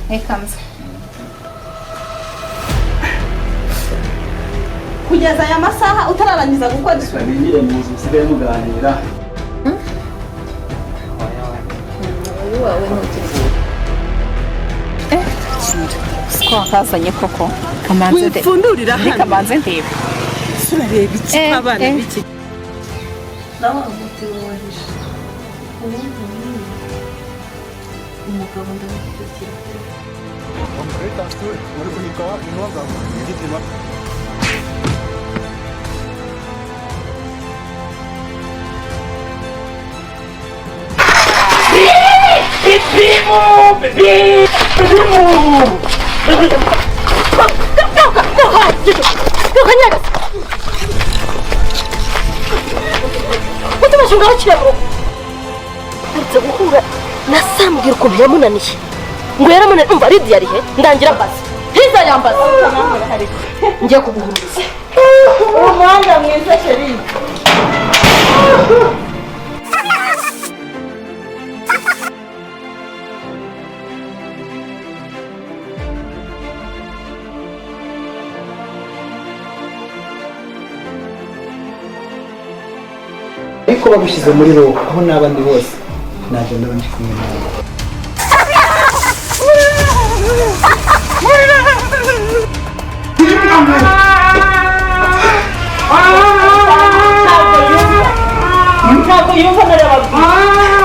Here comes. Kugeza aya masaha utararangiza gukora isuku. Ngiye mu nzu sigaye muganira. Wowe ntukiri. Siko kasanye koko. Kamanze de. Wipfundurira hano. Kamanze ndebe. Surareba iki abana biki. Nawe umuti wahishe. Umugabo ndamukira. Ahorita estoy, uri kunyikawa inwaga igitima. Utubashungaho kiramo. Aretse guhura nasambwira ukuntu yamunaniye. Ngo yaramune umva ari diary he ndangira basi. Hiza yambaza. Ngiye kuguhuriza. Umwanya mwiza sheri. Ariko bagushyize muri roho aho n'abandi bose ntabwo ndabanje kumwe nawe. Ntabwo yumva narababwiye.